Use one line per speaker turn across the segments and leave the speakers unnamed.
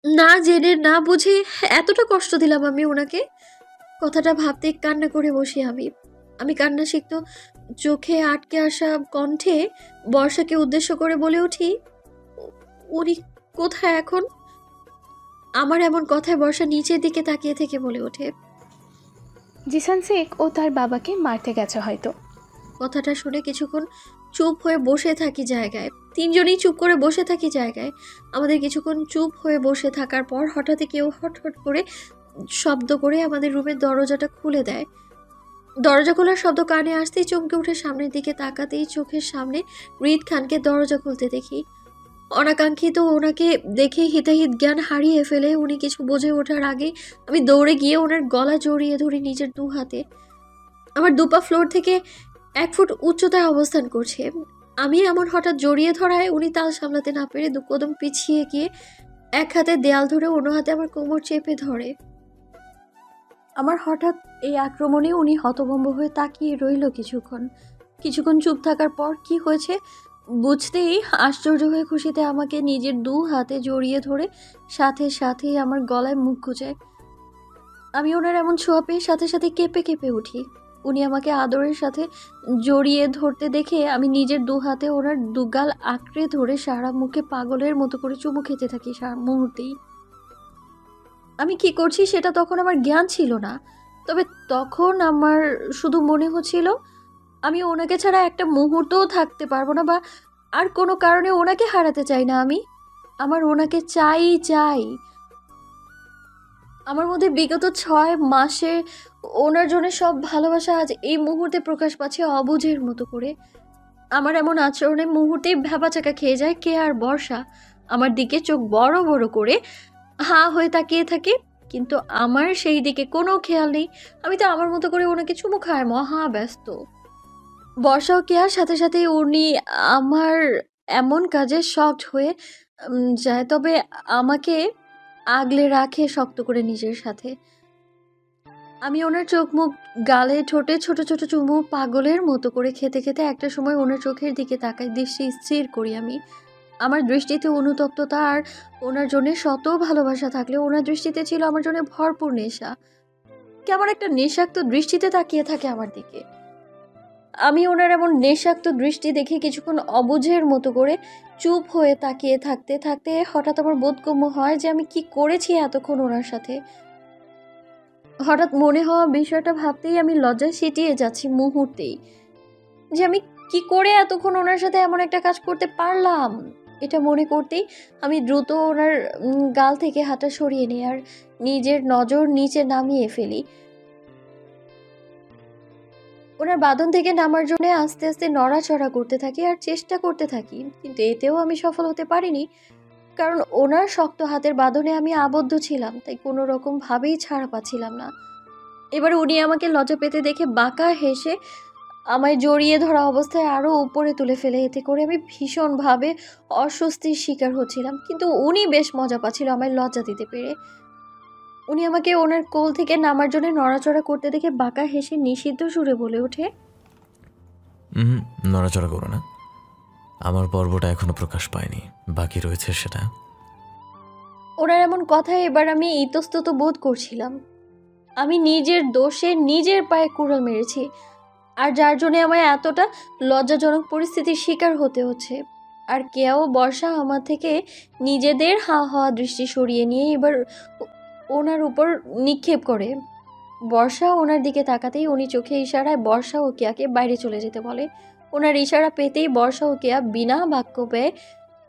না জেনে না বুঝে এতটা কষ্ট দিলাম আমি ওনাকে। কথাটা ভাবতে কান্না করে বসি আমি। আমি কান্না সিক্ত চোখে আটকে আসা কণ্ঠে বর্ষাকে উদ্দেশ্য করে বলে উঠি, "উ- উনি কোথায় এখন?" আমার এমন কথায় বর্ষা নিচের দিকে তাকিয়ে থেকে বলে ওঠে,
জিসান শেখ ও তার বাবাকে মারতে গেছে হয়তো।
কথাটা শুনে কিছুক্ষণ চুপ হয়ে বসে থাকি জায়গায়। তিনজনেই চুপ করে বসে থাকি জায়গায়। আমাদের কিছুক্ষণ চুপ হয়ে বসে থাকার পর হঠাৎই কেউ হট হট করে শব্দ করে আমাদের রুমের দরজাটা খুলে দেয়। দরজা খোলার শব্দ কানে আসতেই চমকে উঠে সামনের দিকে তাকাতেই চোখের সামনে রিদ খানকে দরজা খুলতে দেখি। অনাকাঙ্ক্ষিত ওনাকে দেখে হিতাহিত জ্ঞান হারিয়ে ফেলে উনি কিছু বুঝে ওঠার আগেই আমি দৌড়ে গিয়ে ওনার গলা জড়িয়ে ধরি নিজের দু হাতে। আমার দুপা ফ্লোর থেকে 1 ফুট উচ্চতায় অবস্থান করছে। আমি এমন হঠাৎ জড়িয়ে ধরায় উনি তাল সামলাতে না পেরে 2 কদম পিছিয়ে গিয়ে এক হাতে দেয়াল ধরে অন্য হাতে আমার কোমর চেপে ধরে। আমার হঠাৎ এই আক্রমণে উনি হতভম্ব হয়ে তাকিয়ে রইল কিছুক্ষণ। কিছুক্ষণ চুপ থাকার পর কি হয়েছে বুঝতেই আশ্চর্য হয়ে খুশিতে আমাকে নিজের 2 হাতে জড়িয়ে ধরে সাথে সাথেই আমার গলায় মুখ গুজে। আমি ওনার এমন ছোঁয়া পেয়ে সাথে সাথে কেঁপে কেঁপে উঠি। উনি আমাকে আদরের সাথে জড়িয়ে ধরতে দেখে আমি নিজের 2 হাতে ওনার দুগাল আঁকড়ে ধরে সারা মুখে পাগলের মতো করে চুমু খেতে থাকি সারা মুহূর্তেই। আমি কি করছি সেটা তখন আমার জ্ঞান ছিল না। তবে তখন আমার শুধু মনে হচ্ছিল আমি ওনাকে ছাড়া একটা মুহূর্তও থাকতে পারবো না, বা আর কোনো কারণে ওনাকে হারাতে চাই না আমি। আমার ওনাকে চাই চাই। আমার মধ্যে বিগত 6 মাসে ওনার জন্য সব ভালোবাসা আজ এই মুহূর্তে প্রকাশ পাচ্ছে অবুঝের মতো করে। আমার এমন আচরণে মুহূর্তেই ভ্যাবাচাকা খেয়ে যায় কে আর বর্ষা। আমার দিকে চোখ বড় বড় করে হাঁ হয়ে তাকিয়ে থাকে, কিন্তু আমার সেই দিকে কোনো খেয়াল নেই। আমি তো আমার মতো করে ওনাকে চুমু খায় মহা ব্যস্ত। বর্ষাও কেয়ার সাথে সাথে উনি আমার এমন কাজে শকড হয়ে যায়, তবে আমাকে আগলে রাখে শক্ত করে নিজের সাথে। আমি ওনার চোখ মুখ গালে ঠোঁটে ছোট ছোট চুমু পাগলের মতো করে খেতে খেতে একটা সময় ওনার চোখের দিকে তাকাই, দৃষ্টি স্থির করি আমি। আমার দৃষ্টিতে অনুতপ্ততা আর ওনার জন্য শত ভালোবাসা থাকলেও ওনার দৃষ্টিতে ছিল আমার জন্য ভরপুর নেশা। কেমন একটা নেশাক্ত দৃষ্টিতে তাকিয়ে থাকে আমার দিকে। আমি ওনার এমন নেশাক্ত দৃষ্টি দেখে কিছুক্ষণ অবুঝের মতো করে চুপ হয়ে তাকিয়ে থাকতে থাকতে হঠাৎ আমার বোধগম্য হয় যে আমি কি করেছি এতক্ষণ ওনার সাথে। হঠাৎ মনে হওয়া বিষয়টা ভাবতেই আমি লজ্জায় সিটিয়ে যাচ্ছি মুহূর্তেই, যে আমি কি করে এতক্ষণ ওনার সাথে এমন একটা কাজ করতে পারলাম। এটা মনে করতেই আমি দ্রুত ওনার গাল থেকে হাতটা সরিয়ে নিই আর নিজের নজর নিচে নামিয়ে ফেলি। ওনার বাঁধন থেকে নামার জন্য আস্তে আস্তে নড়াচড়া করতে থাকি আর চেষ্টা করতে থাকি, কিন্তু এতেও আমি সফল হতে পারিনি। কারণ ওনার শক্ত হাতের বাঁধনে আমি আবদ্ধ ছিলাম, তাই কোনো রকম ভাবেই ছাড়া পাচ্ছিলাম না। এবার উনি আমাকে লজ্জা পেতে দেখে বাঁকা হেসে আমায় জড়িয়ে ধরা অবস্থায় আরো উপরে তুলে ফেলে। এতে করে আমি ভীষণভাবে অস্বস্তির শিকার হচ্ছিলাম, কিন্তু উনি বেশ মজা পাচ্ছিল আমায় লজ্জা দিতে পেরে। উনি আমাকে ওনার কোল থেকে নামার জন্য নড়াচড়া করতে দেখে বাঁকা হেসে নিষিদ্ধ সুরে বলে ওঠে,
হুম, নড়াচড়া করো না, আমার পর্বটা এখনো প্রকাশ পায়নি, বাকি রয়েছে সেটা।
ওনার এমন কথায় এবার আমি ইতস্তত বোধ করছিলাম। আমি নিজের দোষে নিজের পায়ে কুড়াল মেরেছি, আর যার জন্য আমায় এতটা লজ্জাজনক পরিস্থিতির শিকার হতে হচ্ছে। আর কেউ বর্ষা আমার থেকে নিজেদের হা হওয়া দৃষ্টি সরিয়ে নিয়ে এবার ওনার উপর নিক্ষেপ করে। বর্ষা ওনার দিকে তাকাতেই উনি চোখে ইশারায় বর্ষা ও কেয়াকে বাইরে চলে যেতে বলে। ওনার ইশারা পেতেই বর্ষা ও কেয়া বিনা বাক্য ব্যয়ে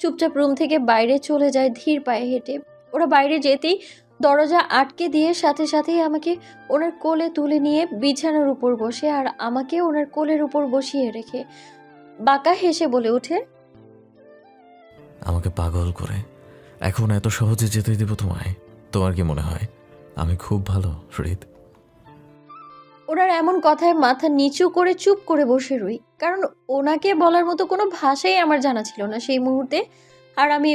চুপচাপ রুম থেকে বাইরে চলে যায় ধীর পায়ে হেঁটে। ওরা বাইরে যেতেই দরজা আটকে দিয়ে সাথে সাথেই আমাকে ওনার কোলে তুলে নিয়ে বিছানার উপর বসে আর আমাকে ওনার কোলের উপর বসিয়ে রেখে বাঁকা হেসে বলে ওঠে,
আমাকে পাগল করে এখন এত সহজে যেতে দেব তোমায়? তোমার কি মনে হয় আমি খুব ভালো হৃদ?
ওনার এমন কথায় মাথা নিচু করে চুপ করে বসে রই, কারণ ওনাকে বলার মতো কোনো ভাষাই আমার জানা ছিল না সেই মুহূর্তে। আর আমি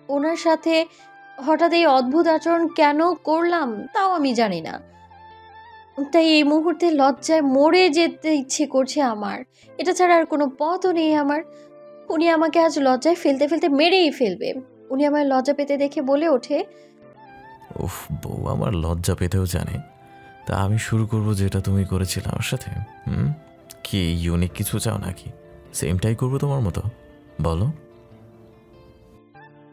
ওনার সাথে হঠাৎ এই অদ্ভুত আচরণ কেন করলাম তাও আমি জানি না। তাই এই মুহূর্তে লজ্জায় মরে যেতে ইচ্ছে করছে আমার। এটা ছাড়া আর কোনো পথও নেই আমার। উনি আমাকে আজ লজ্জায় ফেলতে ফেলতে মেরেই ফেলবে। উনি আমায় লজ্জা পেতে দেখে বলে ওঠে,
উফ, বউ আমার লজ্জা পেতেও জানে। তা আমি শুরু করব যেটা তুমি করেছিলে আমার সাথে। কি ইউনিক কিছু চাও নাকি? সেমটাই করবো তোমার মতো? বলো।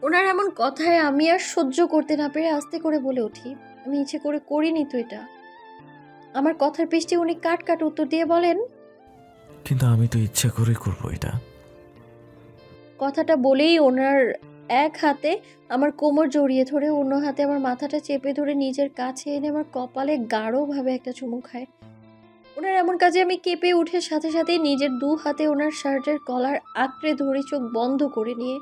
ওনার এমন কথায় আমি আর সহ্য করতে না পেরে আস্তে করে বলে উঠি, আমি ইচ্ছে করে করিনি তো এটা। আমার কথার পৃষ্ঠে উনি কাট কাট উত্তর দিয়ে বলেন,
কিন্তু আমি তো ইচ্ছা করে করবো এটা।
কথাটা বলেই ওনার এক হাতে আমার কোমর জড়িয়ে ধরে অন্য হাতে আমার মাথাটা চেপে ধরে নিজের কাছে এনে আমার কপালে গাঢ়ভাবে একটা চুমু খায়। ওনার এমন কাজে আমি কেঁপে উঠে সাথে সাথেই নিজের দু হাতে ওনার শার্টের কলার আঁকড়ে ধরে চোখ বন্ধ করে নিয়ে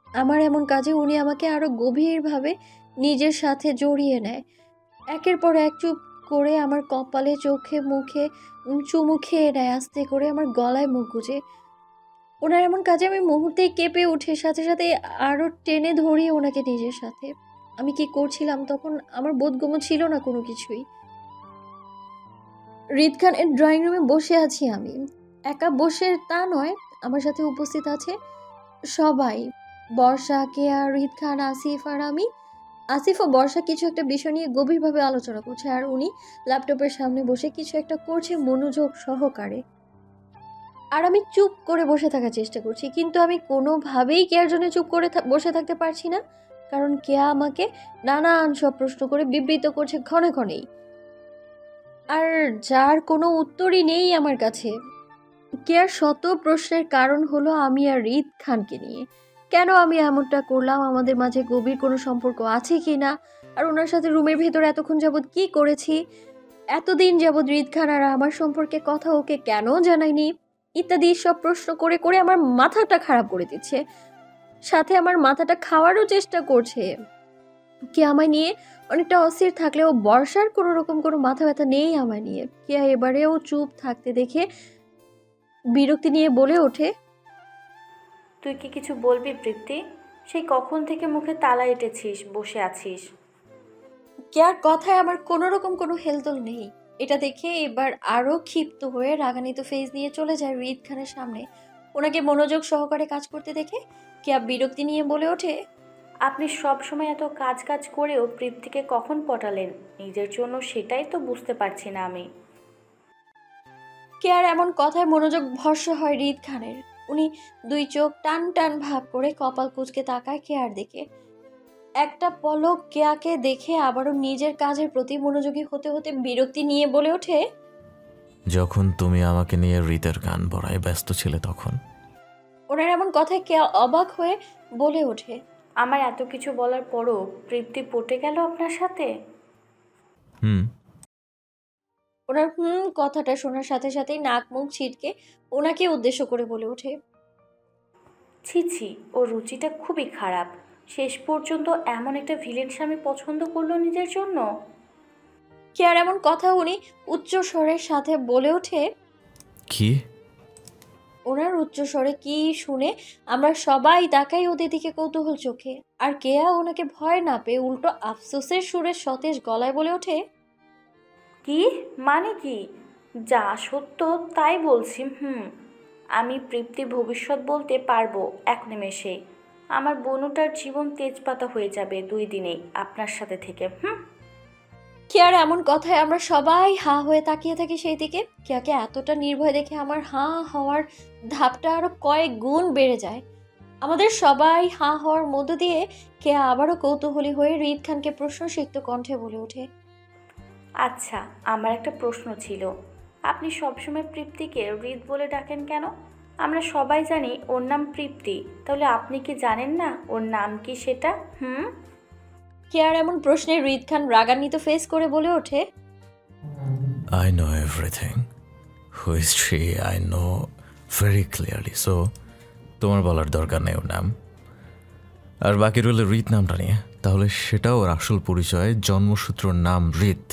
আমার এমন কাজে উনি আমাকে আরো গভীরভাবে নিজের সাথে জড়িয়ে নেয়। একের পর এক চুপ করে আমার কপালে, চোখে, মুখে চুমু খেয়ে নেয় আস্তে করে আমার গলায় মুখ গুজে। ওনার এমন কাজে আমি মুহূর্তেই কেঁপে উঠে সাথে সাথে আরো টেনে ধরিয়ে ওনাকে নিজের সাথে। আমি কি করছিলাম তখন আমার বোধগম্য ছিল না কোনো কিছুই। রিদ খানের ড্রয়িং রুমে বসে আছি আমি। একা বসে তা নয়, আমার সাথে উপস্থিত আছে সবাই। বর্ষা, কেয়া, রিদ খান, আসিফ আর আমি। আসিফ ও বর্ষা কিছু একটা বিষয় নিয়ে গভীরভাবে আলোচনা করছে আর উনি ল্যাপটপের সামনে বসে কিছু একটা করছে মনোযোগ সহকারে। আর আমি চুপ করে বসে থাকার চেষ্টা করছি, কিন্তু আমি কোনোভাবেই কেয়ার জন্য চুপ করে বসে থাকতে পারছি না, কারণ কেয়া আমাকে নানান সব প্রশ্ন করে বিব্রত করছে ক্ষণে ক্ষণেই, আর যার কোনো উত্তরই নেই আমার কাছে। কেয়ার শত প্রশ্নের কারণ হলো আমি আর রিদ খানকে নিয়ে। কেন আমি এমনটা করলাম, আমাদের মাঝে গভীর কোনো সম্পর্ক আছে কি না, আর ওনার সাথে রুমের ভেতর এতক্ষণ যাবৎ কি করেছি, এতদিন যাবৎ রিদ খান আর আমার সম্পর্কে কথা ওকে কেন জানাইনি, ইত্যাদি সব প্রশ্ন করে করে আমার মাথাটা খারাপ করে দিচ্ছে, সাথে আমার মাথাটা খাওয়ারও চেষ্টা করছে। কে আমায় নিয়ে অনেকটা অস্থির থাকলেও বর্ষার কোনো রকম কোনো মাথা ব্যথা নেই আমায় নিয়ে। কে এবারেও চুপ থাকতে দেখে বিরক্তি নিয়ে বলে ওঠে,
তুই কি কিছু বলবি প্রীতি? সেই কখন থেকে মুখে তালা এঁটেছিস, বসে আছিস।
কেয়ার কথায় আমার কোনো রকম কোনো হেলদোল নেই। এটা দেখে এবার আরো ক্ষিপ্ত হয়ে রাগান্বিত ফেস নিয়ে চলে যায় রিদ খানের সামনে। ওনাকে মনোযোগ সহকারে কাজ করতে দেখে কেয়া বিরক্তি নিয়ে বলে ওঠে,
আপনি সব সময় এত কাজ কাজ করেও প্রীতিকে কখন পটালেন নিজের জন্য, সেটাই তো বুঝতে পারছি না আমি।
কেয়ার এমন কথায় মনোযোগ ভরসা হয় রিদ খানের। উনি দুই চোখ টান টান ভাব করে কপাল কুঁচকে তাকায় কেয়ার দিকে। একটা পলক কেয়াকে দেখে আবারও নিজের কাজের প্রতি মনোযোগী হতে হতে বিরক্তি নিয়ে বলে ওঠে,
যখন তুমি আমাকে নিয়ে হৃদের গান ভরায় ব্যস্ত ছিলে তখন।
ওনার এমন কথায় কেয়া অবাক হয়ে বলে ওঠে,
আমার এত কিছু বলার পরও প্রীতি পটে গেল আপনার সাথে?
হুম।
ওনার কথাটা শোনার সাথে সাথেই নাক মুখ ছিটকে ওনাকে উদ্দেশ্য করে বলে ওঠে,
ছি ছি, ওর রুচিটা খুবই খারাপ। শেষ পর্যন্ত এমন একটা ভিলেন স্বামী পছন্দ করলো নিজের জন্য।
কেয়ার এমন কথা উনি উচ্চ স্বরের সাথে বলে ওঠে।
কি?
ওনার উচ্চ স্বরে কি শুনে আমরা সবাই তাকাই ওদের দিকে কৌতূহল চোখে, আর কেয়া ওনাকে ভয় না পেয়ে উল্টো আফসোসের সুরে সতেজ গলায় বলে ওঠে,
কি মানে কি? যা সত্য তাই বলছি। আমি প্রীতি ভবিষ্যৎ বলতে পারবো এক নিমেষে। আমার বনুটার জীবন তেজপাতা হয়ে যাবে 2 দিনেই আপনার সাথে থেকে।
কেয়ার এমন কথায় আমরা সবাই হা হয়ে তাকিয়ে থাকি সেই দিকে। কেয়াকে এতটা নির্ভয় দেখে আমার হা হওয়ার ধাপটা আরো কয়েক গুণ বেড়ে যায়। আমাদের সবাই হা হওয়ার মধ্য দিয়ে কেয়া আবারও কৌতূহলী হয়ে রিদ খানকে প্রশ্নসিক্ত কণ্ঠে বলে ওঠে,
আচ্ছা, আমার একটা প্রশ্ন ছিল। আপনি সবসময় প্রীতিকে হৃদ বলে ডাকেন কেন? আমরা সবাই জানি ওর নাম প্রীতি, তাহলে আপনি কি জানেন না ওর নাম কি সেটা?
কেয়ার এমন প্রশ্নে রিদ খান রাগান্বিত ফেস করে বলে ওঠে,
I know everything. Who is she? I know very clearly. So, তোমার বলার দরকার নেই ওর নাম। আর বাকি রইল রিত নামটা নিয়ে, তাহলে সেটাও ওর আসল পরিচয়, জন্মসূত্রর নাম রিত।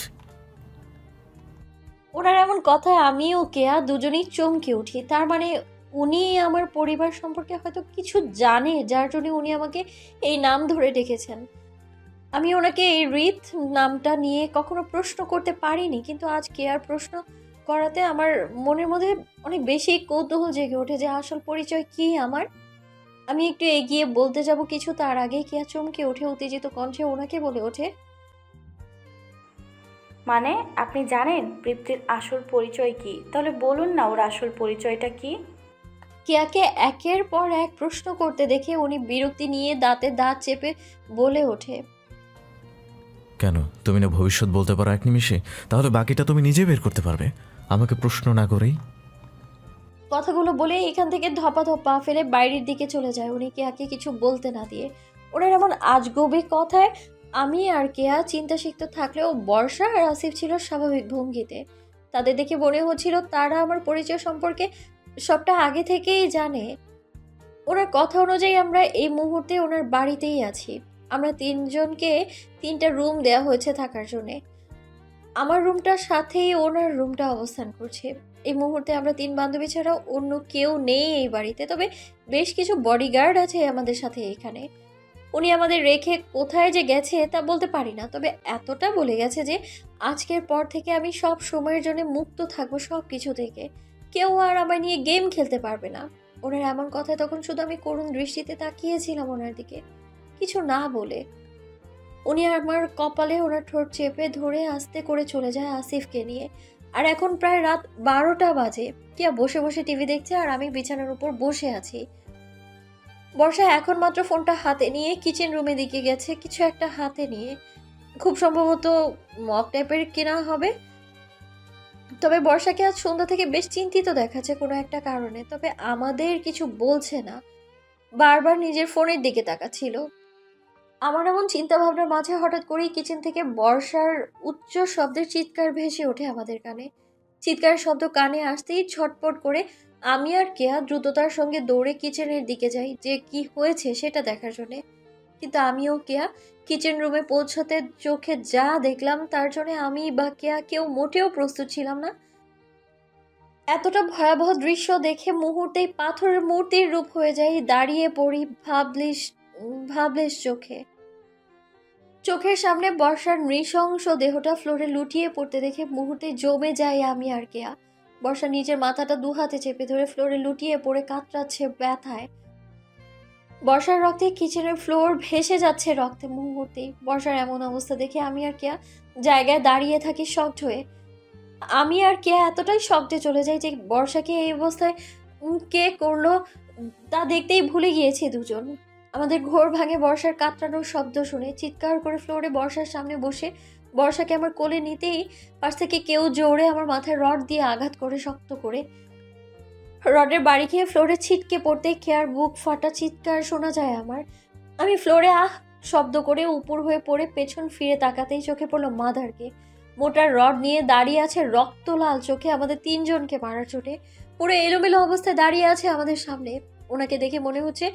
ওনার এমন কথায় আমি ও কেয়া দুজনেই চমকে উঠি। তার মানে উনি আমার পরিবার সম্পর্কে হয়তো কিছু জানে, যার জন্য উনি আমাকে এই নাম ধরে ডেকেছেন। আমি ওনাকে এই রিত নামটা নিয়ে কখনো প্রশ্ন করতে পারিনি, কিন্তু আজ কেয়ার প্রশ্ন করাতে আমার মনের মধ্যে অনেক বেশি কৌতূহল জেগে ওঠে যে আসল পরিচয় কি আমার। আমি একটু এগিয়ে বলতে যাব কিছু, তার আগে কেয়া চমকে ওঠে, উত্তেজিত কণ্ঠে ওনাকে বলে ওঠে,
মানে আপনি জানেন তৃপ্তির আসল পরিচয় কি? তাহলে বলুন না ওর আসল পরিচয়টা কি?
কেয়াকে একের পর এক প্রশ্ন করতে দেখে উনি বিরক্তি নিয়ে দাঁতে দাঁত চেপে বলে ওঠে,
কেন তুমি না ভবিষ্যৎ বলতে পারো এক নিমিষে? তাহলে বাকিটা তুমি নিজে বের করতে পারবে, আমাকে প্রশ্ন না করেই।
কথাগুলো বলে এখান থেকে ধপা ধপা ফেলে বাইরের দিকে চলে যায় উনি কেয়াকে কিছু বলতে না দিয়ে। ওনার এমন আজগবি কথায় আমি আর কেয়া চিন্তাসিক্ত থাকলেও বর্ষা আর আসিফ ছিল স্বাভাবিক ভঙ্গিতে। তাদের দেখে মনে হচ্ছিল তারা আমার পরিচয় সম্পর্কে সবটা আগে থেকেই জানে। ওনার কথা অনুযায়ী আমরা এই মুহূর্তে ওনার বাড়িতেই আছি। আমরা তিনজনকে 3টা রুম দেওয়া হয়েছে থাকার জন্যে। আমার রুমটার সাথেই ওনার রুমটা অবস্থান করছে। এই মুহূর্তে আমরা 3 বান্ধবী ছাড়া অন্য কেউ নেই এই বাড়িতে, তবে বেশ কিছু বডিগার্ড আছে আমাদের সাথে এখানে। উনি আমাদের রেখে কোথায় যে গেছে তা বলতে পারি না, তবে এতটা বলে গেছে যে আজকের পর থেকে আমি সব সময়ের জন্য মুক্ত থাকবো সব কিছু থেকে। কেউ আর আমার নিয়ে গেম খেলতে পারবে না। ওনার এমন কথায় তখন শুধু আমি করুণ দৃষ্টিতে তাকিয়েছিলাম ওনার দিকে, কিছু না বলে। উনি আমার কপালে ওনার ঠোঁট চেপে ধরে আস্তে করে চলে যায় আসিফকে নিয়ে। আর এখন প্রায় রাত 12টা বাজে। কেয়া বসে বসে টিভি দেখছে আর আমি বিছানার উপর বসে আছি। বর্ষা এখন মাত্র ফোনটা হাতে নিয়ে কিচেন রুমে দিকে গেছে, কিছু একটা হাতে নিয়ে, খুব সম্ভবত মগ টাইপের কেনা হবে। তবে বর্ষাকে আজ সন্ধ্যা থেকে বেশ চিন্তিত দেখাচ্ছে কোনো একটা কারণে, তবে আমাদের কিছু বলছে না, বারবার নিজের ফোনের দিকে তাকাচ্ছিল। আমার এমন চিন্তা ভাবনার মাঝে হঠাৎ করেই কিচেন থেকে বর্ষার উচ্চ শব্দের চিৎকার ভেসে ওঠে আমাদের কানে। চিৎকারের শব্দ কানে আসতেই ছটপট করে আমি আর কেয়া দ্রুততার সঙ্গে দৌড়ে কিচেনের দিকে যাই যে কি হয়েছে সেটা দেখার জন্যে। কিন্তু আমিও কেয়া কিচেন রুমে পৌঁছাতে চোখে যা দেখলাম তার জন্য আমি বা কেয়া কেউ মোটেও প্রস্তুত ছিলাম না। এতটা ভয়াবহ দৃশ্য দেখে মুহূর্তেই পাথরের মূর্তির রূপ হয়ে যাই, দাঁড়িয়ে পড়ি ভাবলেশ চোখে। চোখের সামনে বর্ষার নৃশংস দেহটা ফ্লোরে লুটিয়ে পড়তে দেখে মুহূর্তে জমে যায় আমি আর কেয়া। বর্ষা নিজের মাথাটা 2 হাতে চেপে ধরে ফ্লোরে লুটিয়ে পড়ে কাতরাচ্ছে ব্যথায়। বর্ষার রক্তে কিচেনের ফ্লোর ভেসে যাচ্ছে রক্তে। মুহূর্তেই বর্ষার এমন অবস্থা দেখে আমি আর কেয়া জায়গায় দাঁড়িয়ে থাকি শকড হয়ে। আমি আর কেয়া এতটাই শকডে চলে যাই যে বর্ষাকে এই অবস্থায় কে করলো তা দেখতেই ভুলে গিয়েছি দুজন। আমাদের ঘোর ভাঙে বর্ষার কাতরানোর শব্দ শুনে। চিৎকার করে ফ্লোরে বর্ষার সামনে বসে বর্ষাকে আমার কোলে নিতেই পাশ থেকে কেউ জোরে আমার মাথায় রড দিয়ে আঘাত করে শক্ত করে। রডের বাড়ি খেয়ে ফ্লোরে ছিটকে পড়তে কেয়ার বুক ফাটা চিৎকার শোনা যায় আমার। আমি ফ্লোরে শব্দ করে উপর হয়ে পড়ে পেছন ফিরে তাকাতেই চোখে পড়লো মাদারকে। মোটার রড নিয়ে দাঁড়িয়ে আছে রক্ত লাল চোখে আমাদের 3 জনকে মারার চোটে। পুরো এলোমেলো অবস্থায় দাঁড়িয়ে আছে আমাদের সামনে। ওনাকে দেখে মনে হচ্ছে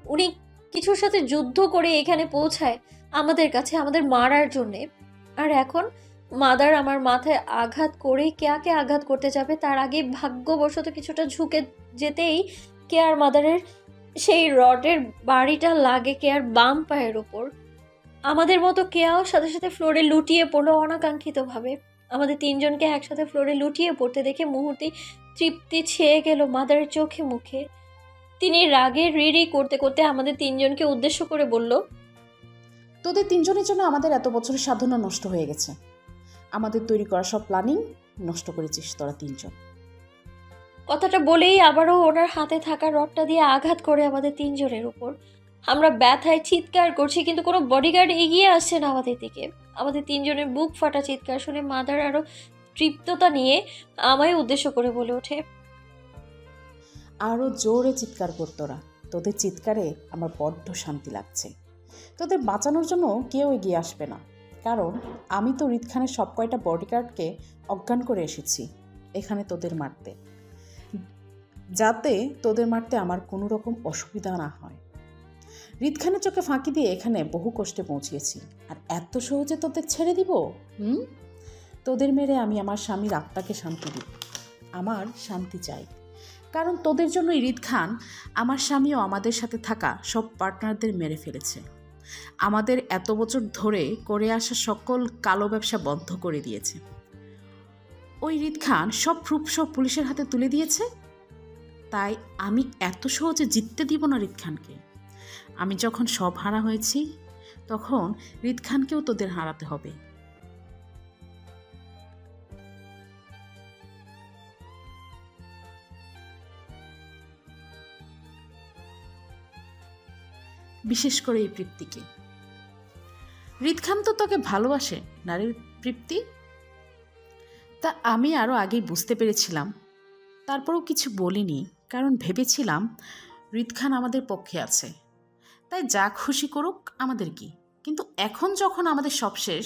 উনি কিছুর সাথে যুদ্ধ করে এখানে পৌঁছায় আমাদের কাছে আমাদের মারার জন্যে। আর এখন মাদার আমার মাথায় আঘাত করে কেয়াকে আঘাত করতে যাবে, তার আগে ভাগ্যবশত কিছুটা ঝুঁকে যেতেই কেয়ার মাদারের সেই রডের বাড়িটা লাগে কেয়ার বাম পায়ের ওপর। আমাদের মতো কেয়াও সাথে সাথে ফ্লোরে লুটিয়ে পড়লো অনাকাঙ্ক্ষিতভাবে। আমাদের 3 জনকে একসাথে ফ্লোরে লুটিয়ে পড়তে দেখে মুহূর্তেই তৃপ্তি ছেয়ে গেল মাদারের চোখে মুখে। তিনি রাগে রিরি করতে করতে আমাদের 3 জনকে উদ্দেশ্য করে বলল,
তোদের 3 জনের জন্য আমাদের এত বছরের সাধনা নষ্ট হয়ে গেছে। আমাদের তৈরি করা সব প্ল্যানিং নষ্ট করেছিস তোরা 3 জন।
কথাটা বলেই আবারও ওনার হাতে থাকা রডটা দিয়ে আঘাত করে আমাদের 3 জনের উপর। আমরা ব্যথায় চিৎকার করছি কিন্তু কোনো বডিগার্ড এগিয়ে আসছে না আমাদের দিকে। আমাদের 3 জনের বুক ফাটা চিৎকার শুনে মাদার আরো তৃপ্ততা নিয়ে আমায় উদ্দেশ্য করে বলে ওঠে,
আরও জোরে চিৎকার কর তোরা। তোদের চিৎকারে আমার বড্ড শান্তি লাগছে। তোদের বাঁচানোর জন্য কেউ এগিয়ে আসবে না, কারণ আমি তো রিদ খানের সব কয়টা বডিগার্ডকে অজ্ঞান করে এসেছি এখানে তোদের মারতে, যাতে তোদের মারতে আমার কোনো রকম অসুবিধা না হয়। রিদ খানের চোখে ফাঁকি দিয়ে এখানে বহু কষ্টে পৌঁছিয়েছি, আর এত সহজে তোদের ছেড়ে দিব? তোদের মেরে আমি আমার স্বামীর আত্মাকে শান্তি দিব। আমার শান্তি চাই, কারণ তোদের জন্যই রিদ খান আমার স্বামীও আমাদের সাথে থাকা সব পার্টনারদের মেরে ফেলেছে। আমাদের এত বছর ধরে করে আসা সকল কালো ব্যবসা বন্ধ করে দিয়েছে। ওই রিদ খান সব প্রুফ সব পুলিশের হাতে তুলে দিয়েছে। তাই আমি এত সহজে জিততে দিব না রিত খানকে। আমি যখন সব হারা হয়েছি তখন রিত খানকেও তোদের হারাতে হবে। বিশেষ করে এই তৃপ্তিকে। রিত খান তো তোকে ভালোবাসে না রে তৃপ্তি? তা আমি আরও আগেই বুঝতে পেরেছিলাম, তারপরেও কিছু বলিনি, কারণ ভেবেছিলাম রিত খান আমাদের পক্ষে আছে, তাই যা খুশি করুক আমাদের কি। কিন্তু এখন যখন আমাদের সব শেষ,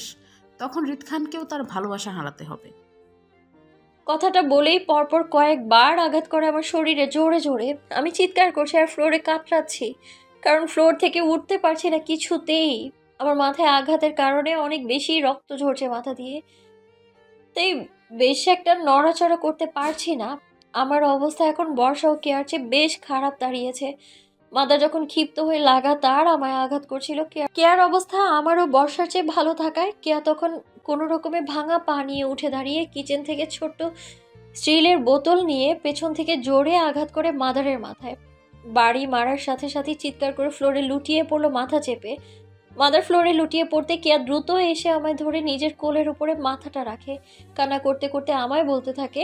তখন রিত খানকেও তার ভালোবাসা হারাতে হবে।
কথাটা বলেই পরপর কয়েকবার আঘাত করে আমার শরীরে জোরে জোরে। আমি চিৎকার করছি আর ফ্লোরে কাতরাচ্ছি, কারণ ফ্লোর থেকে উঠতে পারছি না কিছুতেই। আমার মাথায় আঘাতের কারণে অনেক বেশি রক্ত ঝরছে মাথা দিয়ে, তাই বেশি একটা নড়াচড়া করতে পারছি না। আমার অবস্থা এখন বর্ষা ও কেয়ার চেয়ে বেশ খারাপ দাঁড়িয়েছে। মাদা যখন ক্ষিপ্ত হয়ে লাগাতার আমায় আঘাত করছিল, কেয়ার অবস্থা আমারও বর্ষার চেয়ে ভালো থাকায় কেয়া তখন কোনো রকমে ভাঙা পা নিয়ে উঠে দাঁড়িয়ে কিচেন থেকে ছোট্ট স্টিলের বোতল নিয়ে পেছন থেকে জোরে আঘাত করে মাদারের মাথায়। বাড়ি মারার সাথে সাথে চিৎকার করে ফ্লোরে লুটিয়ে পড়লো মাথা চেপে। মাদার ফ্লোরে লুটিয়ে পড়তে কেয়া দ্রুত এসে আমায় ধরে নিজের কোলের উপরে মাথাটা রাখে। কান্না করতে করতে আমায় বলতে থাকে,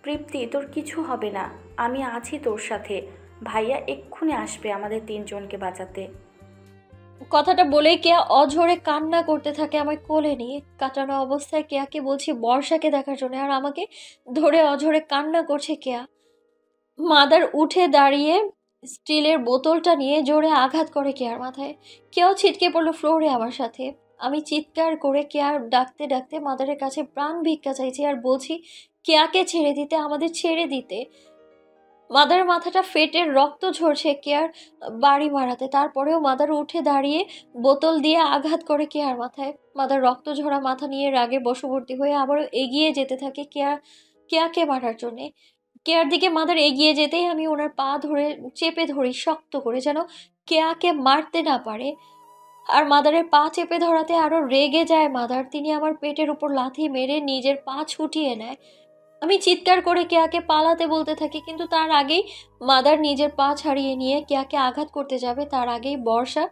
তৃপ্তি, তোর কিছু হবে না, আমি আছি তোর সাথে। ভাইয়া এক্ষুনি আসবে আমাদের তিনজনকে বাঁচাতে।
কথাটা বলেই কেয়া অঝরে কান্না করতে থাকে আমায় কোলে নিয়ে। কাটানো অবস্থায় কেয়াকে বলছি বর্ষাকে দেখার জন্য, আর আমাকে ধরে অঝরে কান্না করছে কেয়া। মাদার উঠে দাঁড়িয়ে স্টিলের বোতলটা নিয়ে জোরে আঘাত করে কেয়ার মাথায়। কেউ ছিটকে পড়লো ফ্লোরে আমার সাথে। আমি চিৎকার করে কেয়ার ডাকতে ডাকতে মাদারের কাছে প্রাণ ভিক্ষা চাইছি আর বলছি কেয়াকে ছেড়ে দিতে, আমাদের ছেড়ে দিতে। মাদার মাথাটা ফেটে রক্ত ঝরছে কেয়ার বাড়ি মারাতে। তারপরেও মাদার উঠে দাঁড়িয়ে বোতল দিয়ে আঘাত করে কেয়ার মাথায়। মাদার রক্ত ঝরা মাথা নিয়ে রাগে বশবর্তী হয়ে আবারও এগিয়ে যেতে থাকে কেয়াকে মারার জন্যে। কেয়ার দিকে মাদার এগিয়ে যেতেই আমি ওনার পা ধরে চেপে ধরি শক্ত করে, যেন কেয়াকে মারতে না পারে। আর মাদারের পা চেপে ধরাতে আরো রেগে যায় মাদার। তিনি আমার পেটের উপর লাথি মেরে নিজের পা ছুটিয়ে নেয়। আমি চিৎকার করে কেয়াকে পালাতে বলতে থাকি, কিন্তু তার আগেই মাদার নিজের পা ছাড়িয়ে নিয়ে কেয়াকে আঘাত করতে যাবে। তার আগেই বর্ষা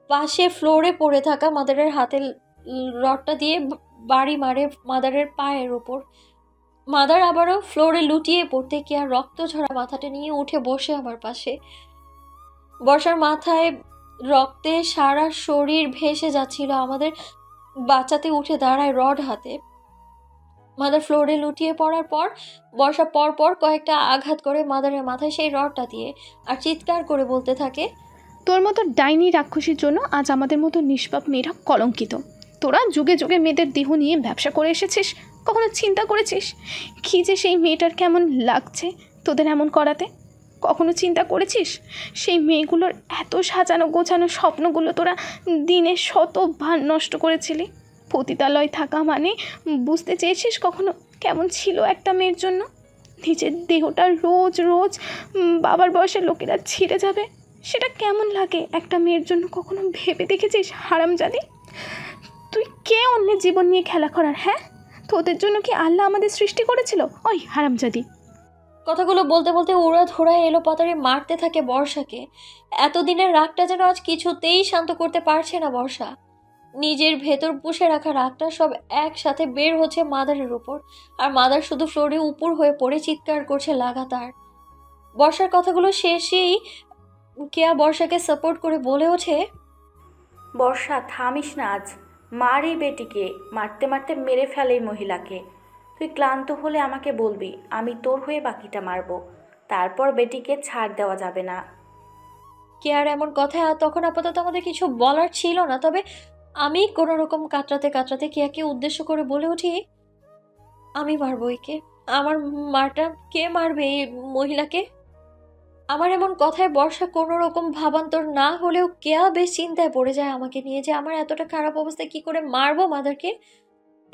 পাশে ফ্লোরে পড়ে থাকা মাদারের হাতের রডটা দিয়ে বাড়ি মারে মাদারের পায়ের উপর। মাদার আবারও ফ্লোরে লুটিয়ে পড়তে কেয়ার রক্ত ঝরা মাথাটা নিয়ে উঠে বসে আমার পাশে। বর্ষার মাথায় রক্তে সারা শরীর ভেসে যাচ্ছিল। আমাদের বাঁচাতে উঠে দাঁড়ায় রড হাতে। মাদার ফ্লোরে লুটিয়ে পড়ার পর বর্ষা পর পর কয়েকটা আঘাত করে মাদারের মাথায় সেই রডটা দিয়ে, আর চিৎকার করে বলতে থাকে,
তোর মতো ডাইনি রাক্ষসীর জন্য আজ আমাদের মতো নিষ্পাপ মেয়েরা কলঙ্কিত। তোরা যুগে যুগে মেয়েদের দেহ নিয়ে ব্যবসা করে এসেছিস, কখনো চিন্তা করেছিস কি যে সেই মেয়েটার কেমন লাগছে তোদের এমন করাতে? কখনো চিন্তা করেছিস সেই মেয়েগুলোর এত সাজানো গোছানো স্বপ্নগুলো তোরা দিনে শতবার নষ্ট করেছিলি? পতিতালয় থাকা মানে বুঝতে চেয়েছিস কখনো কেমন ছিল একটা মেয়ের জন্য? নিজের দেহটা রোজ রোজ বাবার বয়সের লোকেরা ছিঁড়ে যাবে, সেটা কেমন লাগে একটা মেয়ের জন্য কখনো ভেবে দেখেছিস? হারামজাদি, তুই কে অন্যের জীবন নিয়ে খেলা করার? হ্যাঁ, তোদের জন্য কি আল্লাহ আমাদের সৃষ্টি করেছিল? ওই হারামজাদি।
কথাগুলো বলতে বলতে উড়া ধরায় এলো পাতারে মারতে থাকে বর্ষাকে। এতদিনের রাগটা যেন আজ কিছুতেই শান্ত করতে পারছে না বর্ষা। নিজের ভেতর পুষে রাখা রাগটা সব একসাথে বের হচ্ছে মাদারের উপর, আর মাদার শুধু ফ্লোরে উপর হয়ে পড়ে চিৎকার করছে লাগাতার। বর্ষার কথাগুলো শেষেই কেয়া বর্ষাকে সাপোর্ট করে বলে ওঠে,
বর্ষা, থামিস না আজ, মার এই বেটিকে, মারতে মারতে মেরে ফেলে এই মহিলাকে। তুই ক্লান্ত হলে আমাকে বলবি, আমি তোর হয়ে বাকিটা মারবো। তারপর বেটিকে ছাড় দেওয়া যাবে না।
কেয়ার এমন কথা তখন আপাতত আমাদের কিছু বলার ছিল না, তবে আমি কোনো রকম কাতরাতে কাতরাতে কেয়াকে উদ্দেশ্য করে বলে উঠি, আমি মারবো একে। আমার মারটা কে মারবে এই মহিলাকে? আমার এমন কথায় বর্ষা কোনো রকম ভাবান্তর না হলেও কেয়া বেশ চিন্তায় পড়ে যায় আমাকে নিয়ে, যে আমার এতটা খারাপ অবস্থায় কি করে মারবো মাদারকে।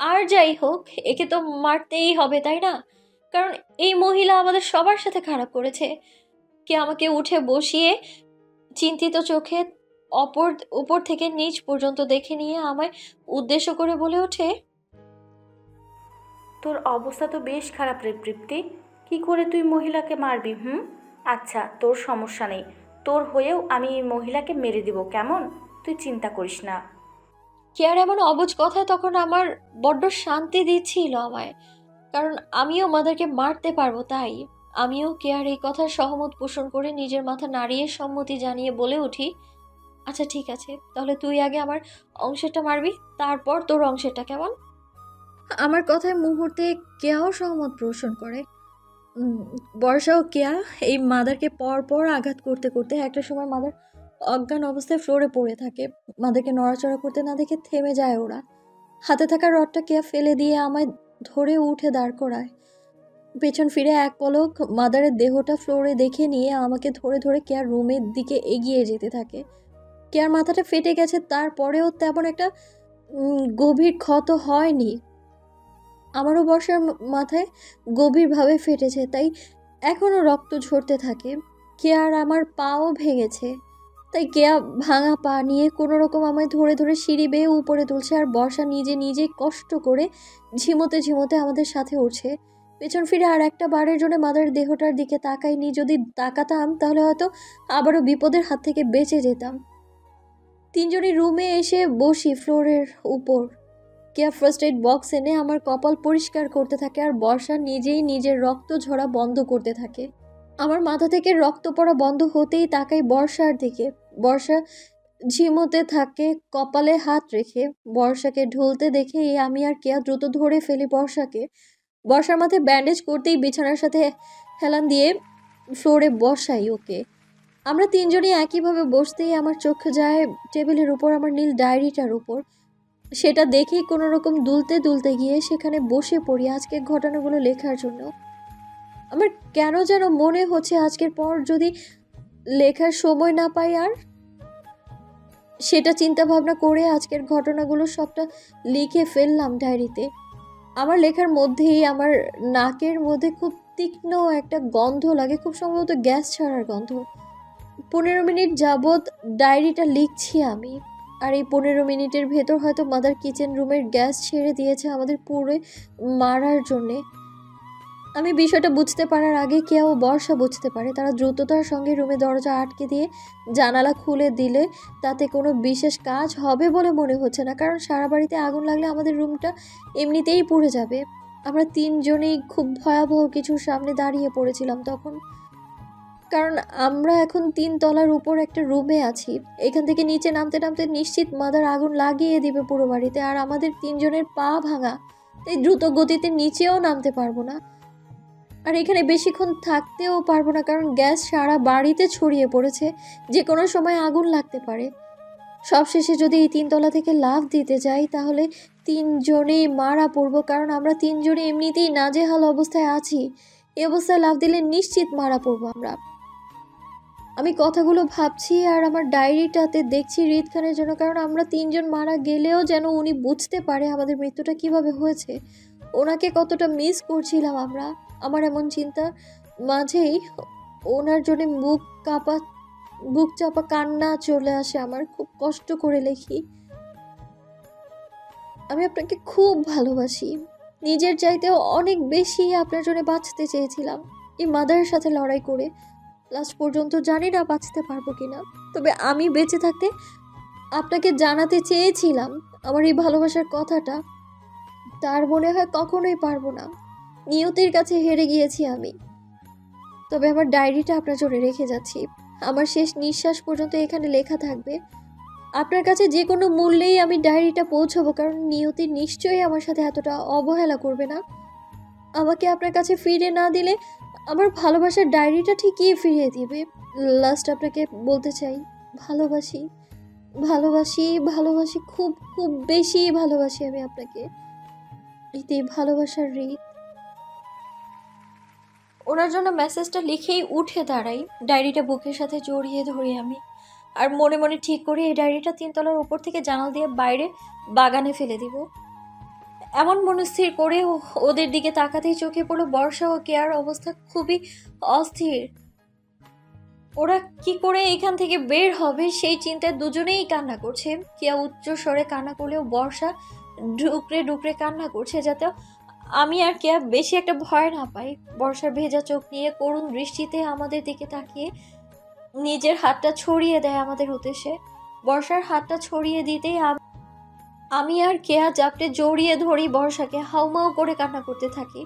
আর যাই হোক, একে তো মারতেই হবে, তাই না? কারণ এই মহিলা আমাদের সবার সাথে খারাপ করেছে। কে আমাকে উঠে বসিয়ে চিন্তিত চোখে উপর থেকে নিচ পর্যন্ত দেখে নিয়ে আমায় উদ্দেশ্য করে বলে ওঠে,
তোর অবস্থা তো বেশ খারাপ রে তৃপ্তি। কি করে তুই মহিলাকে মারবি? আচ্ছা, তোর সমস্যা নেই। তোর হয়েও আমি এই মহিলাকে মেরে দিব, কেমন? তুই চিন্তা করিস না।
কেয়ার এমন অবুঝ কথায় তখন আমার বড্ড শান্তি দিচ্ছিল আমায়, কারণ আমিও মাদারকে মারতে পারবো। তাই আমিও কেয়ার এই কথার সহমত পোষণ করে নিজের মাথা নাড়িয়ে সম্মতি জানিয়ে বলে উঠি, আচ্ছা ঠিক আছে, তাহলে তুই আগে আমার অংশটা মারবি, তারপর তোর অংশটা, কেমন? আমার কথায় মুহূর্তে কেয়াও সহমত পোষণ করে। বর্ষা ও কেয়া এই মাদারকে পর পর আঘাত করতে করতে একটা সময় মাদার অজ্ঞান অবস্থায় ফ্লোরে পড়ে থাকে। মাদারকে নড়াচড়া করতে না দেখে থেমে যায় ওরা। হাতে থাকা রডটা কেয়া ফেলে দিয়ে আমায় ধরে উঠে দাঁড় করায়। পেছন ফিরে এক পলক মাদারের দেহটা ফ্লোরে দেখে নিয়ে আমাকে ধরে ধরে কেয়ার রুমের দিকে এগিয়ে যেতে থাকে। কেয়ার মাথাটা ফেটে গেছে, তারপরেও তেমন একটা গভীর ক্ষত হয়নি। আমারও বর্ষার মাথায় গভীরভাবে ফেটেছে, তাই এখনও রক্ত ঝরতে থাকে। কেয়ার আমার পাও ভেঙেছে, তাই কেয়া ভাঙা পা নিয়ে কোনো রকম আমায় ধরে ধরে সিঁড়ি বেয়ে উপরে তুলছে, আর বর্ষা নিজে নিজে কষ্ট করে ঝিমোতে ঝিমোতে আমাদের সাথে উঠছে। পেছন ফিরে আর একটা বারের জন্য মাদার দেহটার দিকে তাকাইনি। যদি তাকাতাম তাহলে হয়তো আবারও বিপদের হাত থেকে বেঁচে যেতাম। তিনজনই রুমে এসে বসি ফ্লোরের উপর। কেয়া ফার্স্ট এইড বক্স এনে আমার কপাল পরিষ্কার করতে থাকে, আর বর্ষা নিজেই নিজের রক্ত ঝরা বন্ধ করতে থাকে। আমার মাথা থেকে রক্ত পড়া বন্ধ হতেই তাকাই বর্ষার দিকে। বর্ষা ঝিমোতে থাকে কপালে হাত রেখে। বর্ষাকে ঢলতে দেখে আমি আর কেয়া দ্রুত ধরে ফেলি বর্ষাকে। বর্ষার মাথায় ব্যান্ডেজ করতেই বিছানার সাথে হেলান দিয়ে ফ্লোরে বসাই ওকে। আমরা তিনজনই একইভাবে বসতেই আমার চোখ যায় টেবিলের উপর আমার নীল ডায়েরিটার উপর। সেটা দেখেই কোনো রকম দুলতে দুলতে গিয়ে সেখানে বসে পড়ি আজকের ঘটনাগুলো লেখার জন্য। আমার কেন যেন মনে হচ্ছে আজকের পর যদি লেখার সময় না পাই আর, সেটা চিন্তা ভাবনা করে আজকের ঘটনাগুলো সবটা লিখে ফেললাম ডায়েরিতে। আমার লেখার মধ্যেই আমার নাকের মধ্যে খুব তীক্ষ্ণ একটা গন্ধ লাগে, খুব সম্ভবত গ্যাস ছাড়ার গন্ধ। 15 মিনিট যাবৎ ডায়েরিটা লিখছি আমি, আর এই 15 মিনিটের ভেতর হয়তো মাদার কিচেন রুমের গ্যাস ছেড়ে দিয়েছে আমাদের পুরো মারার জন্যে। আমি বিষয়টা বুঝতে পারার আগে কেউ বর্ষা বুঝতে পারে। তারা দ্রুততার সঙ্গে রুমে দরজা আটকে দিয়ে জানালা খুলে দিলে তাতে কোনো বিশেষ কাজ হবে বলে মনে হচ্ছে না, কারণ সারা বাড়িতে আগুন লাগলে আমাদের রুমটা এমনিতেই পুড়ে যাবে। আমরা তিনজনেই খুব ভয়াবহ কিছুর সামনে দাঁড়িয়ে পড়েছিলাম তখন, কারণ আমরা এখন 3 তলার উপর একটা রুমে আছি। এখান থেকে নিচে নামতে নামতে নিশ্চিত মাদার আগুন লাগিয়ে দিবে পুরো বাড়িতে, আর আমাদের তিনজনের পা ভাঙা, তাই দ্রুত গতিতে নিচেও নামতে পারবো না, আর এখানে বেশিক্ষণ থাকতেও পারবো না, কারণ গ্যাস সারা বাড়িতে ছড়িয়ে পড়েছে, যে কোনো সময় আগুন লাগতে পারে। সবশেষে যদি এই 3 তলা থেকে লাফ দিতে যাই তাহলে তিনজনেই মারা পড়বো, কারণ আমরা তিনজনে এমনিতেই নাজেহাল অবস্থায় আছি। এই অবস্থায় লাফ দিলে নিশ্চিত মারা পড়বো আমরা। আমি কথাগুলো ভাবছি আর আমার ডায়েরিটাতে দেখছি রিদ খানের জন্য, কারণ আমরা তিনজন মারা গেলেও যেন উনি বুঝতে পারে আমাদের মৃত্যুটা কিভাবে হয়েছে, ওনাকে কতটা মিস করছিলাম আমরা। আমার এমন চিন্তা মাঝেই ওনার জন্য বুক চাপা কান্না চলে আসে আমার। খুব কষ্ট করে লেখি, আমি আপনাকে খুব ভালোবাসি, নিজের চাইতেও অনেক বেশি আপনার জন্য বাঁচতে চেয়েছিলাম এই মাদারের সাথে লড়াই করে। লাস্ট পর্যন্ত জানি না বাঁচতে পারবো কিনা, তবে আমি বেঁচে থাকতে আপনাকে জানাতে চেয়েছিলাম আমার এই ভালোবাসার কথাটা। তার মনে হয় কখনোই পারবো না, নিয়তির কাছে হেরে গিয়েছি আমি। তবে আমার ডায়েরিটা আপনার জন্য রেখে যাচ্ছি, আমার শেষ নিঃশ্বাস পর্যন্ত এখানে লেখা থাকবে। আপনার কাছে যে কোনো মূল্যেই আমি ডায়েরিটা পৌঁছাবো, কারণ নিয়তি নিশ্চয়ই আমার সাথে এতটা অবহেলা করবে না। আমাকে আপনার কাছে ফিরে না দিলে আমার ভালোবাসার ডায়েরিটা ঠিকই ফিরিয়ে দিবে। লাস্ট আপনাকে বলতে চাই, ভালোবাসি ভালোবাসি ভালোবাসি, খুব খুব বেশি ভালোবাসি আমি আপনাকে। এই ভালোবাসার রিত। ওনার জন্য মেসেজটা লিখেই উঠে দাঁড়াই, ডায়েরিটা বুকের সাথে জড়িয়ে ধরি আমি, আর মনে মনে ঠিক করে এই ডায়েরিটা 3 তলার উপর থেকে জানাল দিয়ে বাইরে বাগানে ফেলে দিব। এমন মনস্থির করে ওদের দিকে তাকাতেই চোখে পড়লো বর্ষা ও কেয়ার অবস্থা খুবই অস্থির। ওরা কি করে এখান থেকে বের হবে সেই চিন্তায় দুজনেই কান্না করছে। কেয়া উচ্চ স্বরে কান্না করলেও বর্ষা ডুকরে ডুকরে কান্না করছে, যাতে আমি আর কেয়া বেশি একটা ভয় না পাই। বর্ষার ভেজা চোখ নিয়ে করুণ দৃষ্টিতে আমাদের দিকে তাকিয়ে নিজের হাতটা ছড়িয়ে দেয় আমাদের উদ্দেশ্যে। বর্ষার হাতটা ছড়িয়ে দিতেই আমি আর কেয়া জাপটে জড়িয়ে ধরি বর্ষাকে, হাউমাউ করে কান্না করতে থাকি।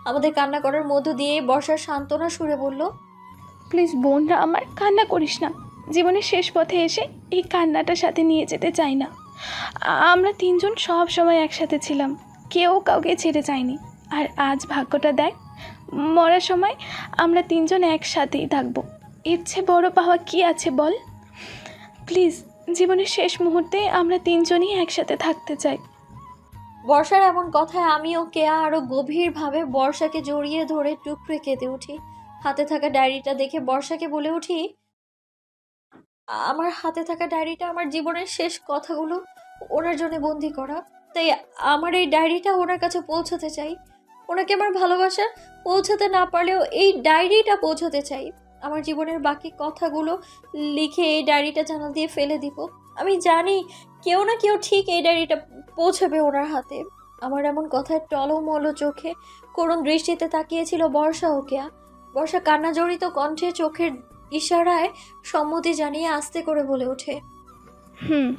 আমাদের কান্না করার মধ্য দিয়ে বর্ষার সান্ত্বনা সুরে বলল,
প্লিজ বোনরা আমার, কান্না করিস না। জীবনের শেষ পথে এসে এই কান্নাটা সাথে নিয়ে যেতে চাই না। আমরা তিনজন সব সময় একসাথে ছিলাম, কেউ কাউকে ছেড়ে যায়নি। আর আজ ভাগ্যটা দেখ, মরার সময় আমরা তিনজন একসাথেই থাকবো। এর চেয়ে বড় পাওয়া কি আছে বল? প্লিজ, জীবনের শেষ মুহূর্তে আমরা তিনজনই একসাথে থাকতে চাই।
বর্ষার এমন কথায় আমি ও কেয়া আরো গভীরভাবে বর্ষাকে জড়িয়ে ধরে টুকরে কেঁদে উঠি। হাতে থাকা ডায়েরিটা দেখে বর্ষাকে বলে উঠি, আমার হাতে থাকা ডায়েরিটা আমার জীবনের শেষ কথাগুলো ওনার জন্য বন্দি করা। তাই আমার এই ডায়েরিটা ওনার কাছে পৌঁছাতে চাই। ওনাকে আমার ভালোবাসা পৌঁছাতে না পারলেও এই ডায়েরিটা পৌঁছাতে চাই। আমার জীবনের বাকি কথাগুলো লিখে এই ডায়েরিটা জানালা দিয়ে ফেলে দিব। আমি জানি কেউ না কেউ ঠিক এই ডায়েরিটা পৌঁছাবে ওনার হাতে। আমার এমন কথায় টলমল চোখে করুণ দৃষ্টিতে তাকিয়েছিল বর্ষা ও কেয়া। বর্ষা কান্না জড়িত কণ্ঠে চোখের ইশারায় সম্মতি জানিয়ে আস্তে করে বলে ওঠে,
হুম।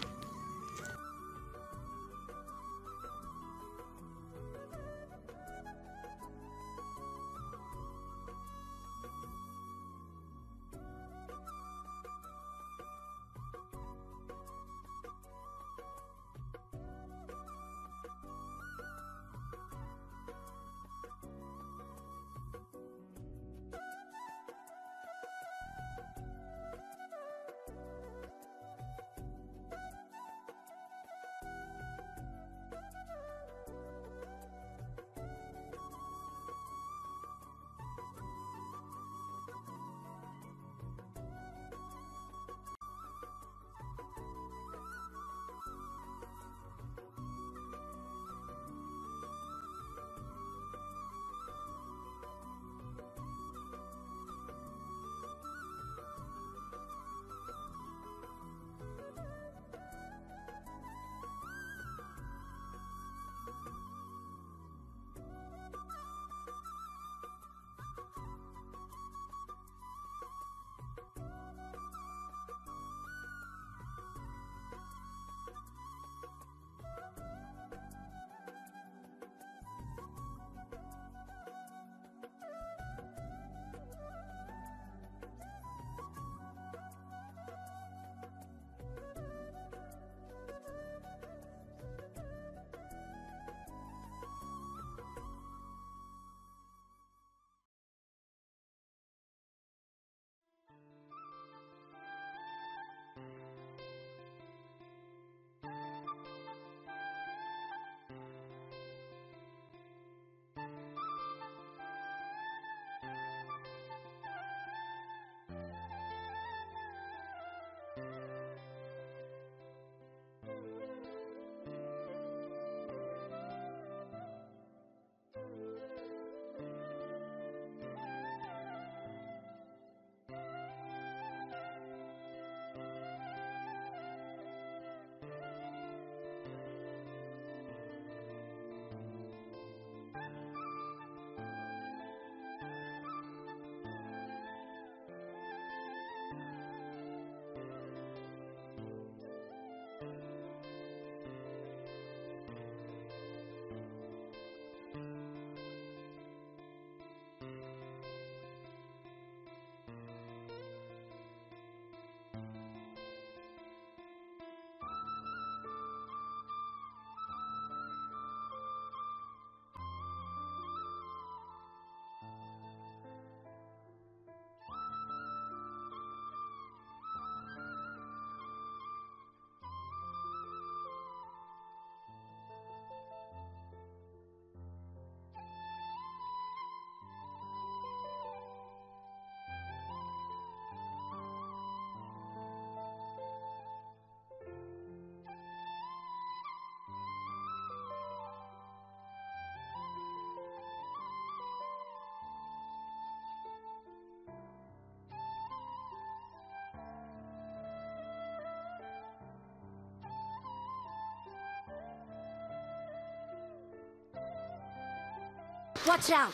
Watch out!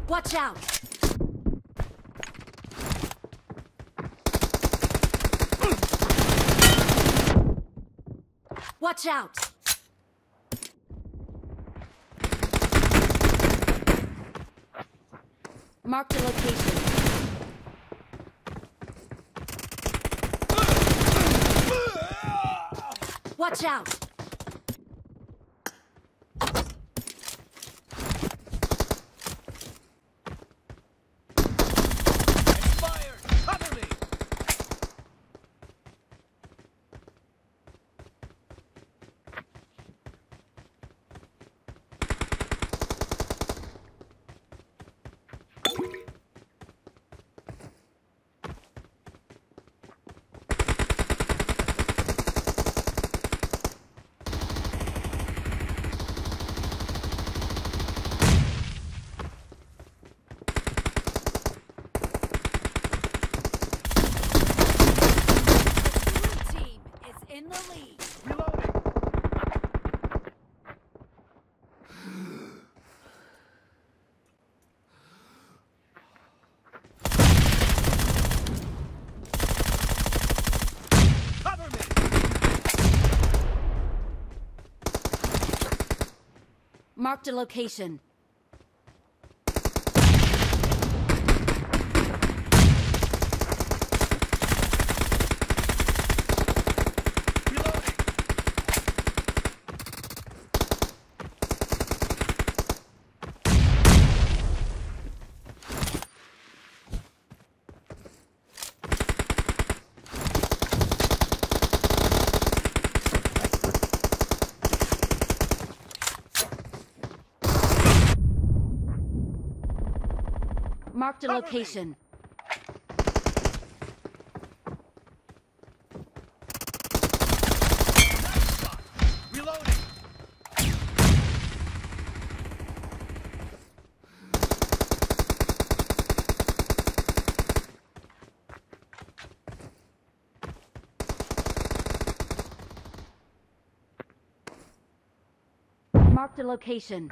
Watch out! Watch out! Mark the location. Watch out! In the lead.
Cover me.
Marked a location. Marked a location.
Reloading.
Marked a location.